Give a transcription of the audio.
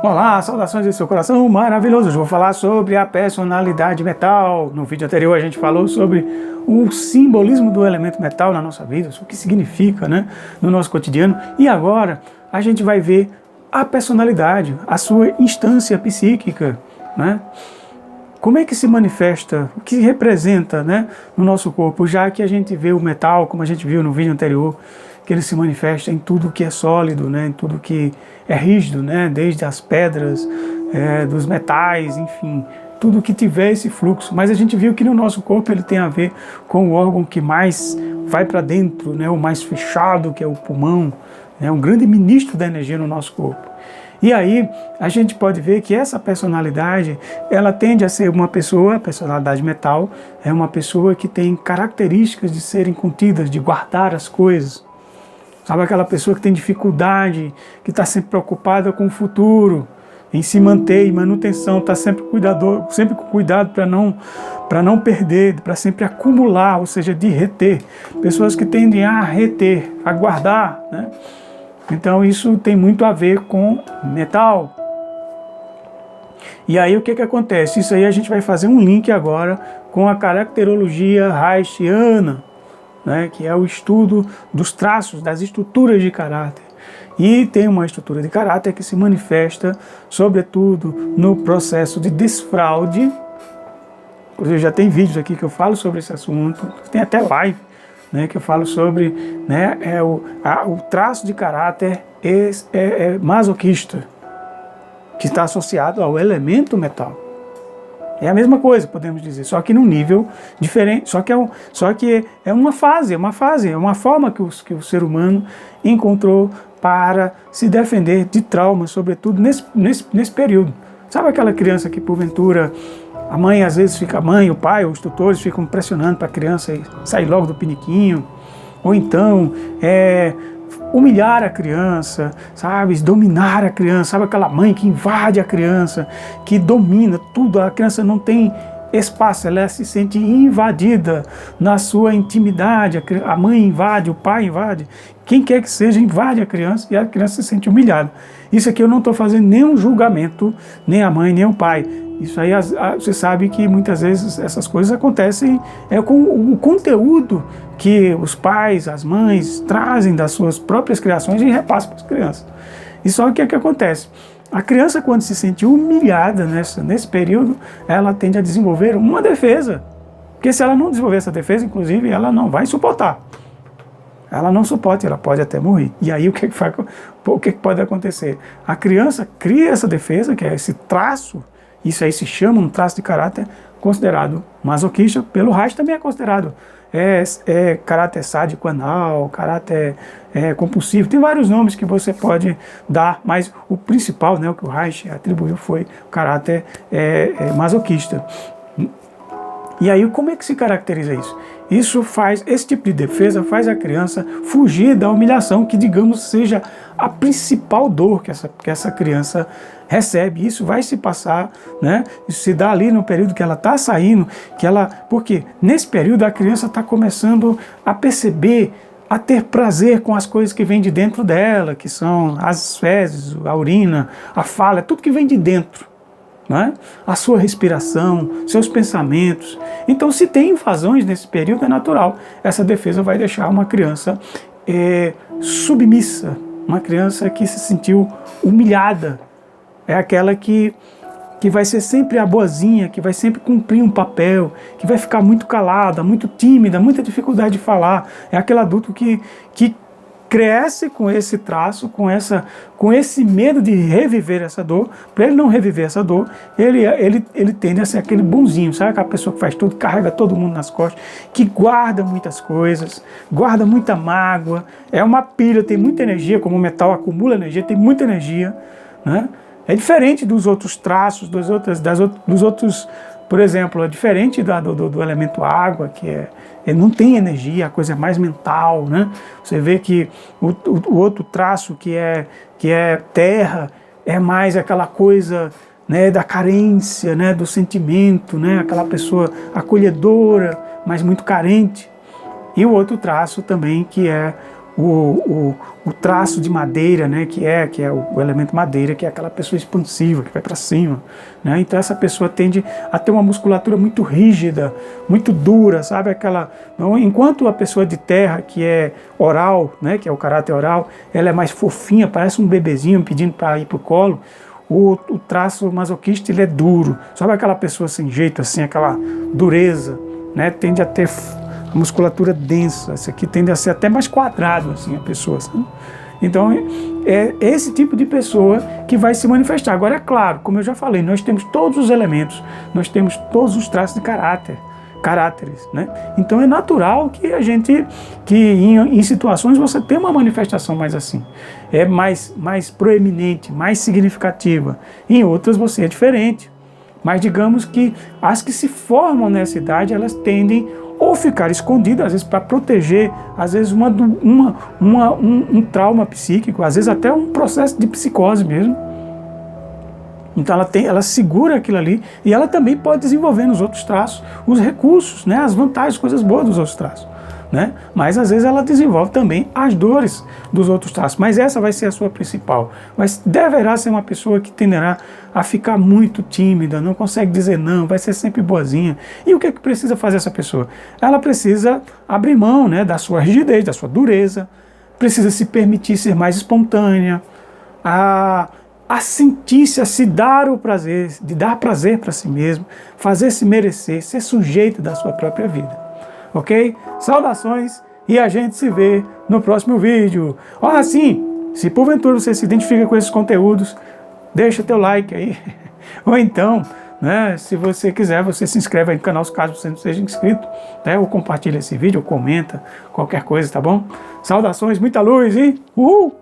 Olá, saudações de seu coração maravilhoso. Hoje eu vou falar sobre a personalidade metal. No vídeo anterior a gente falou sobre o simbolismo do elemento metal na nossa vida, o que significa, né, no nosso cotidiano. E agora a gente vai ver a personalidade, a sua instância psíquica, né? Como é que se manifesta, o que representa, né, no nosso corpo, já que a gente vê o metal, como a gente viu no vídeo anterior, que ele se manifesta em tudo que é sólido, né, em tudo que é rígido, né, desde as pedras, dos metais, enfim, tudo que tiver esse fluxo. Mas a gente viu que no nosso corpo ele tem a ver com o órgão que mais vai para dentro, né, o mais fechado, que é o pulmão, né, um grande ministro da energia no nosso corpo. E aí a gente pode ver que essa personalidade, ela tende a ser uma pessoa, a personalidade metal, é uma pessoa que tem características de serem contidas, de guardar as coisas. Sabe aquela pessoa que tem dificuldade, que está sempre preocupada com o futuro, em se manter, em manutenção, está sempre com cuidado para não perder, para sempre acumular, ou seja, de reter. Pessoas que tendem a reter, a guardar, né? Então isso tem muito a ver com metal. E aí o que acontece? Isso aí a gente vai fazer um link agora com a caracterologia reichiana, né, que é o estudo dos traços, das estruturas de caráter. E tem uma estrutura de caráter que se manifesta, sobretudo, no processo de desfraude. Inclusive já tem vídeos aqui que eu falo sobre esse assunto, tem até live, né, que eu falo sobre, né, o traço de caráter masoquista, que está associado ao elemento metal. É a mesma coisa, podemos dizer, só que num nível diferente, só que é uma fase, é uma forma que o ser humano encontrou para se defender de traumas, sobretudo nesse período. Sabe aquela criança que porventura a mãe às vezes fica, o pai, os tutores ficam pressionando para a criança sair logo do piniquinho, ou então humilhar a criança, sabe, dominar a criança, sabe aquela mãe que invade a criança, que domina tudo, a criança não tem espaço, ela se sente invadida na sua intimidade, a mãe invade, o pai invade, quem quer que seja invade a criança e a criança se sente humilhada. Isso aqui eu não estou fazendo nenhum julgamento, nem a mãe nem o pai. Isso aí você sabe que muitas vezes essas coisas acontecem com o conteúdo que os pais, as mães trazem das suas próprias criações e repassam para as crianças. E só que o que acontece? A criança, quando se sente humilhada nesse período, ela tende a desenvolver uma defesa. Porque se ela não desenvolver essa defesa, inclusive, ela não vai suportar. Ela não suporta, ela pode até morrer. E aí o que pode acontecer? A criança cria essa defesa, que é esse traço. Isso aí se chama um traço de caráter considerado masoquista, pelo Reich também é considerado caráter sádico anal, caráter compulsivo, tem vários nomes que você pode dar, mas o principal, né, o que o Reich atribuiu foi o caráter masoquista. E aí como é que se caracteriza isso? Esse tipo de defesa faz a criança fugir da humilhação, que digamos seja a principal dor que essa criança recebe. Isso vai se passar, né? Isso se dá ali no período que ela está saindo, porque nesse período a criança está começando a perceber, a ter prazer com as coisas que vêm de dentro dela, que são as fezes, a urina, a fala, tudo que vem de dentro. Né? A sua respiração, seus pensamentos. Então, se tem invasões nesse período, é natural. Essa defesa vai deixar uma criança submissa, uma criança que se sentiu humilhada. É aquela que vai ser sempre a boazinha, que vai sempre cumprir um papel, que vai ficar muito calada, muito tímida, muita dificuldade de falar. É aquele adulto que cresce com esse traço, com esse medo de reviver essa dor. Para ele não reviver essa dor, ele tende a ser aquele bonzinho, sabe? Aquela pessoa que faz tudo, carrega todo mundo nas costas, que guarda muitas coisas, guarda muita mágoa, é uma pilha, tem muita energia, como o metal acumula energia, tem muita energia, né? É diferente dos outros traços, dos outros, por exemplo, é diferente do elemento água, que ele não tem energia, a coisa é mais mental, né? Você vê que o outro traço, que é terra, é mais aquela coisa, né, da carência, né, do sentimento, né, aquela pessoa acolhedora, mas muito carente. E o outro traço também, que é o traço de madeira, né, que é o elemento madeira, que é aquela pessoa expansiva, que vai para cima, né? Então essa pessoa tende a ter uma musculatura muito rígida, muito dura, sabe? Enquanto a pessoa de terra, que é oral, né, que é o caráter oral, ela é mais fofinha, parece um bebezinho pedindo para ir pro colo. O traço masoquista, ele é duro, sabe? Aquela pessoa sem jeito, assim, aquela dureza, né? Tende a ter a musculatura densa. Esse aqui tende a ser até mais quadrado, assim, a pessoa, sabe? Então é esse tipo de pessoa que vai se manifestar. Agora, é claro, como eu já falei, nós temos todos os elementos, nós temos todos os traços de caráteres, né? Então é natural que em situações você tem uma manifestação mais assim, é mais proeminente, mais significativa. Em outras você é diferente. Mas digamos que as que se formam nessa idade, elas tendem ou ficar escondidas, às vezes para proteger, às vezes um trauma psíquico, às vezes até um processo de psicose mesmo. Então ela segura aquilo ali e ela também pode desenvolver nos outros traços os recursos, né, as vantagens, coisas boas dos outros traços, né? Mas às vezes ela desenvolve também as dores dos outros traços, mas essa vai ser a sua principal. Mas deverá ser uma pessoa que tenderá a ficar muito tímida, não consegue dizer não, vai ser sempre boazinha. E o que é que precisa fazer essa pessoa? Ela precisa abrir mão, né, da sua rigidez, da sua dureza, precisa se permitir ser mais espontânea, a sentir-se, a se dar o prazer, de dar prazer para si mesmo, fazer-se merecer, ser sujeito da sua própria vida. Ok? Saudações e a gente se vê no próximo vídeo. Olha, sim, se porventura você se identifica com esses conteúdos, deixa teu like aí. Ou então, né, se você quiser, você se inscreve aí no canal, caso você não seja inscrito, né, ou compartilha esse vídeo, ou comenta, qualquer coisa, tá bom? Saudações, muita luz e uhul!